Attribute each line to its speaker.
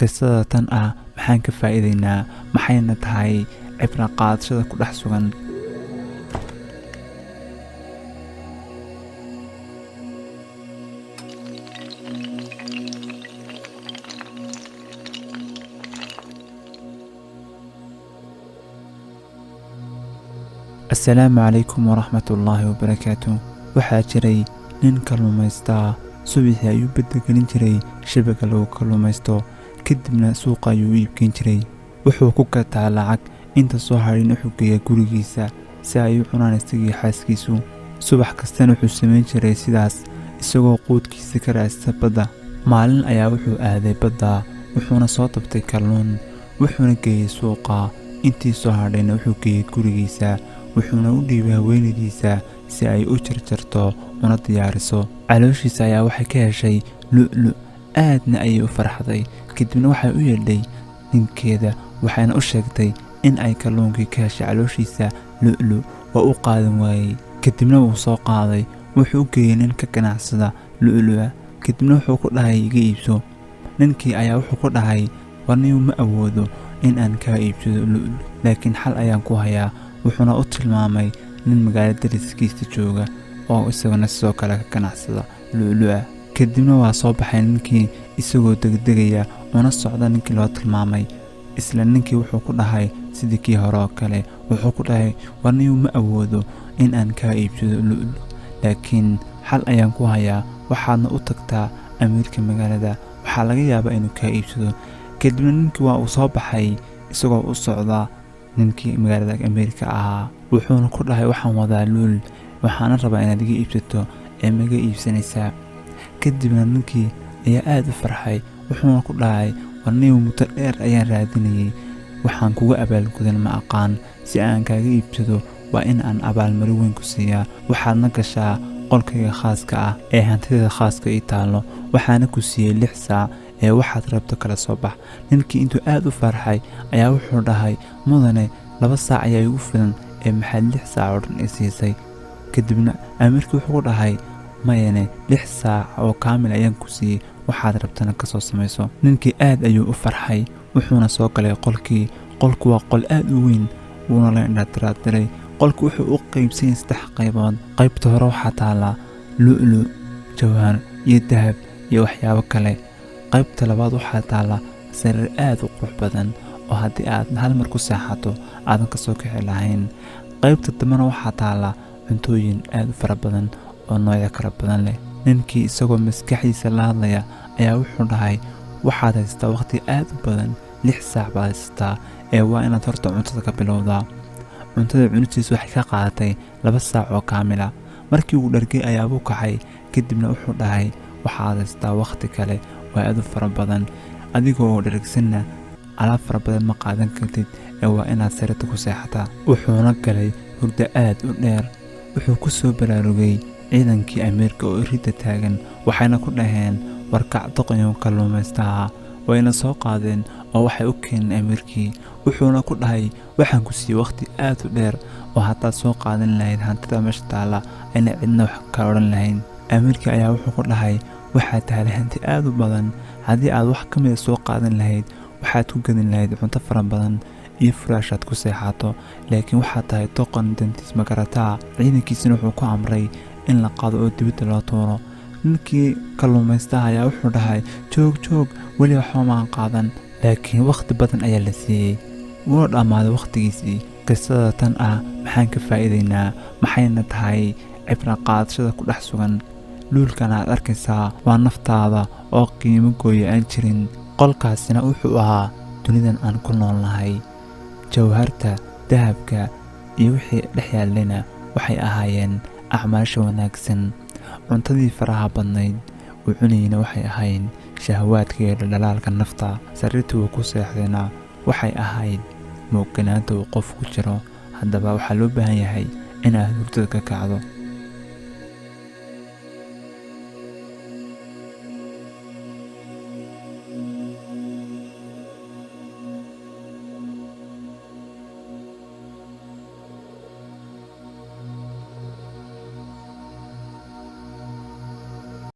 Speaker 1: qisada tan ah maxaan ka faa'iidaynaa, maxayna tahay cibra qaadashada ku dhex sugan. السلام عليكم ورحمة الله وبركاته. waxaa jiray nin kalluumaysta subaxii ayuu badda gelin jiray shabagga lagu kalluumaysto, kadibna suuqa ayuu iibgeyn jiray. wuxuu ku gataa lacag, inta soo hadhin wuxuu geeyaa gurigiisa si ay u cunaan isagii xaaskiisu. subax kastana wuxuu samayn jiray sidaas, isagoo quudkiisa ka raadsta badda. maalin ayaa wuxuu aaday badda, wuxuuna soo tabtay kalluun, wuxuuna geeyey suuqa. intii soo hadhayna wuxuu geeyey gurigiisa, wuxuuna u dhiibay haweenaydiisa si ay u jarjarto una diyaariso. calooshiisa ayaa waxay ka heshay lu'lu', aadna ayay u farxday. kadibna waxay u yeedhay ninkeeda, waxayna u sheegtay in ay kalluunkii ka heshay calooshiisa lu'lu'. waa u qaadan waayey, kadibna wuu soo qaaday, wuxuu u geeyey nin ka ganacsada lu'lu'a. kadibna wuxuu ku dhahay iga iibso. ninkii ayaa wuxuu ku dhahay warniyu ma awoodo in aan kaa iibsado lu'lu', laakiin xal ayaan ku hayaa. wuxuuna u tilmaamay nin magaalo dariskiisa jooga oo isaguna sidoo kale ka ganacsada lu'lu'a. kadibna waa soo baxay ninkii isagoo degdegaya una socda ninkii loo tilmaamay. isla ninkii wuxuu ku dhahay sidii kii hore oo kale, wuxuu ku dhahay warniyu ma awoodo in aan kaa iibsado lu'lu', laakiin xal ayaan ku hayaa. waxaadna u tagtaa amiirka magaalada, waxaa laga yaabaa inuu kaa iibsado. kadibna ninkii waa uu soo baxay isagoo u socda ninkii magaalada Ameerika ahaa, wuxuuna ku dhahay waxaan wadaa luul, waxaana rabaa inaad iga iibsato, ee maga iibsanaysaa. kadibna ninkii ayaa aad u farxay, wuxuuna ku dhahay warniyu muddo dheer ayaan raadinayay, waxaan kuga abaalgudan ma aqaan. si aan kaaga iibsado waa in aan abaalmarin weyn ku siiyaa. waxaadna gashaa qolkayga khaaska ah ee hantideeda khaaska ii taallo, waxaana ku siiyey 6 saac ee waxaad rabto kala soo bax. ninkii intuu aad u farxay ayaa wuxuu dhahay mudane 2 saac ayaa igu filan, ee maxaad 6 saac oo dhan i siisay. kadibna amiirkii wuxuu ku dhahay mayane 6 saac oo kaamil ayaan ku siiyey, waxaad rabtana ka soo samayso. ninkii aad ayuu u farxay, wuxuuna soo galay qolkii. qolku waa qol aad u weyn, wuuna la indhatiraatiray. qolku wuxuu u qaybsan yahay 3 qaybood. qaybta hore waxaa taala lu'lu', jawhar iyo dahab iyo waxyaabo kale. qaybta labaad waxaa taala sariir aad u qurux badan oo haddii aad hal mar ku seexato aadan ka soo kici lahayn. qaybta dambena waxaa taala cuntooyin aad u fara badan oo noocyo kala badan leh. ninkii isagoo maskaxdiisa la hadlaya ayaa wuxuu dhahay waxaad haystaa waqti aad u badan, 6 saac baad haysataa, ee waa inaad horta cuntada ka bilowdaa. cuntada cunistiisa waxay ka qaadatay 2 saac oo kaamila. markii uu dhargay ayaa buu kacay, kadibna wuxuu dhahay waxaad haystaa waqti kale waa aad u fara badan, adigoo dharagsanna alaab fara badan ma qaadan kartid, ee waa inaad sariirta ku seexataa. wuxuuna galay hurdo aad u dheer. wuxuu ku soo baraarugay ciidankii amiirka oo ridda taagan, waxayna ku dhaheen warkac doqonyo kalluumaystaha. wayna soo qaadeen oo waxay u keeneen amiirkii. wuxuuna ku dhahay waxaan ku siiyey waqti aad u dheer oo haddaad soo qaadan lahayd hantida meesha taala ayna cidna wax ka odhan lahayn. amiirkii ayaa wuxuu ku dhahay waxaad tahay hanti aad u badan, haddii aad wax ka mida soo qaadan lahayd waxaad ku gadin lahayd cunto fara badan iyo furaashaad ku seexato, laakiin waxaad tahay doqon dantiis ma garataa. ciidankiisina wuxuu ku amray in la qaado oo dibadda loo tuuro. ninkii kalluumaystaha ayaa wuxuu dhahay joog weli waxba maan qaadan, laakiin waqti badan ayaa la siiyey, wuu dhammaaday waqtigiisii. qisada tan ah maxaan ka faa'iidaynaa, maxayna tahay cibra qaadashada ku dhex sugan. luulkan aad arkaysaa waa naftaada oo qiimo gooya aan jirin. qolkaasina wuxuu ahaa dunidan aan ku noolnahay. jawharta, dahabka iyo wixii dhex yaallayna waxay ahaayeen acmaasha wanaagsan. cuntadii faraha badnayd uu cunayna waxay ahayn shahawaadka iyo dhalaalka nafta. sariirtii uu ku seexdayna waxay ahayd muuqanaanta uu qof ku jiro. haddaba waxaa loo baahan yahay inaad hurdada ka kacdo.